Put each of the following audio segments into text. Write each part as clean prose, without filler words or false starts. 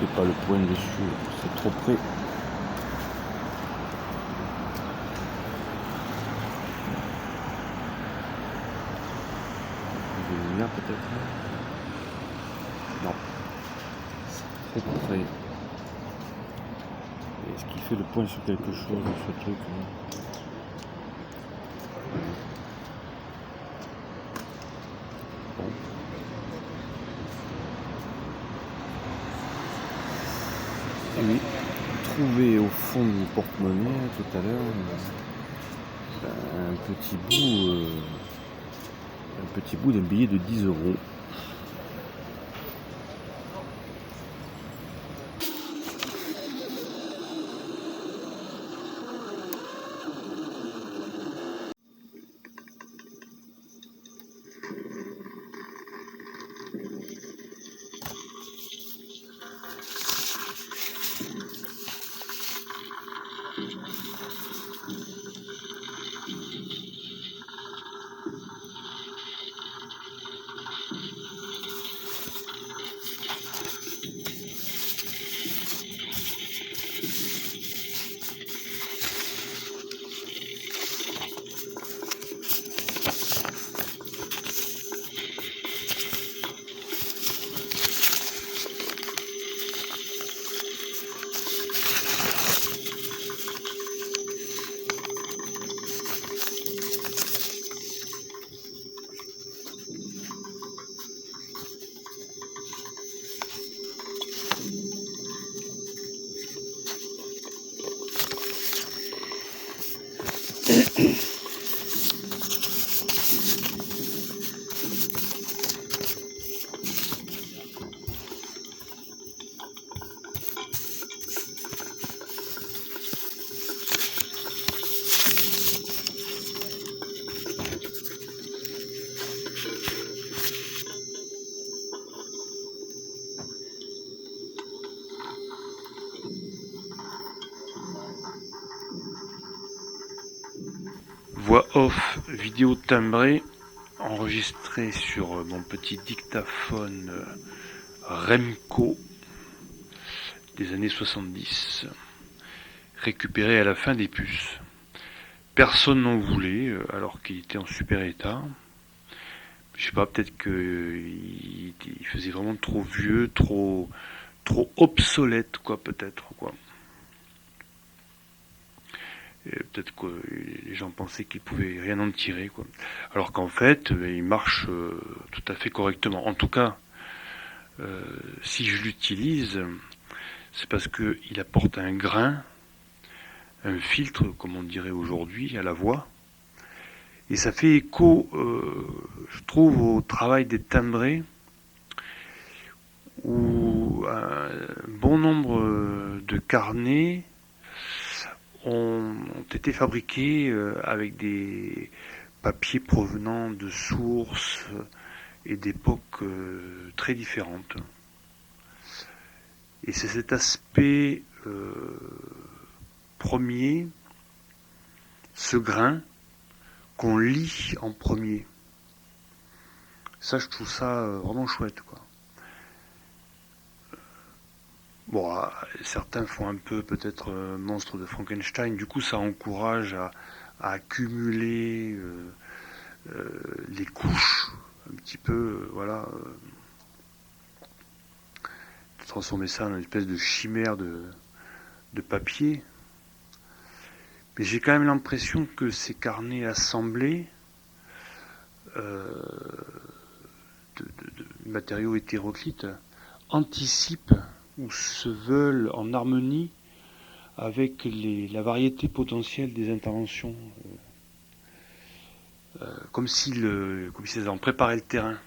fais pas le point dessus, c'est trop près. Je vais venir peut-être. Non, c'est trop près. Est-ce qu'il fait le point sur quelque chose, ce truc là? Bon. Oui, trouvé au fond du porte-monnaie tout à l'heure un petit bout d'un billet de 10 euros. Voix off, vidéo timbrée, enregistrée sur mon petit dictaphone Remco des années 70, récupéré à la fin des puces. Personne n'en voulait alors qu'il était en super état. Je sais pas, peut-être qu'il faisait vraiment trop vieux, trop obsolète, quoi, peut-être, quoi. Peut-être que les gens pensaient qu'ils pouvaient rien en tirer, quoi. Alors qu'en fait, il marche tout à fait correctement. En tout cas, si je l'utilise, c'est parce qu'il apporte un grain, un filtre, comme on dirait aujourd'hui, à la voix. Et ça fait écho, je trouve, au travail des timbrés, où un bon nombre de carnets ont été fabriqués avec des papiers provenant de sources et d'époques très différentes. Et c'est cet aspect premier, ce grain, qu'on lit en premier. Ça, je trouve ça vraiment chouette, quoi. Bon, certains font un peu peut-être monstre de Frankenstein, du coup ça encourage à accumuler les couches, un petit peu, voilà, de transformer ça en une espèce de chimère de papier. Mais j'ai quand même l'impression que ces carnets assemblés de matériaux hétéroclites anticipent ou se veulent en harmonie avec la variété potentielle des interventions, comme s'ils en préparaient le terrain.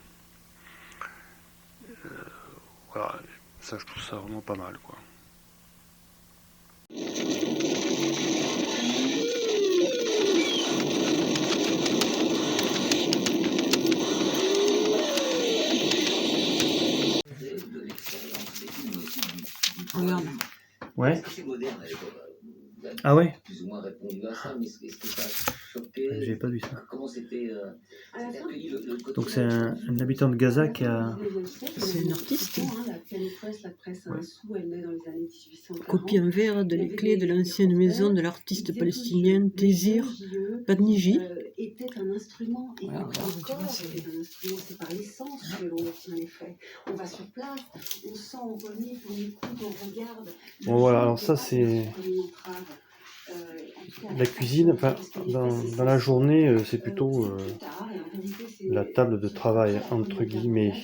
Voilà, ça je trouve ça vraiment pas mal, quoi. Regarde. Ouais. Ah ouais? plus ou moins répondu à ça, mais est-ce que ça a choqué? J'avais pas vu ça. Comment c'était accueilli le côté... Donc c'est un habitant de Gaza qui a... C'est un artiste. Ouais. Copie en verre de les clés de l'ancienne maison de l'artiste palestinien Taysir Badniji. Voilà, tu vois, c'est par l'essence que l'on obtient les faits. On va sur place, on sent, on remit, on écoute, on regarde. Bon voilà, alors ça c'est la cuisine, enfin dans la journée c'est plutôt la table de travail entre guillemets.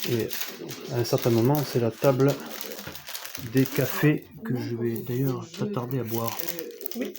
Et à un certain moment c'est la table des cafés que je vais d'ailleurs pas tarder à boire. Oui.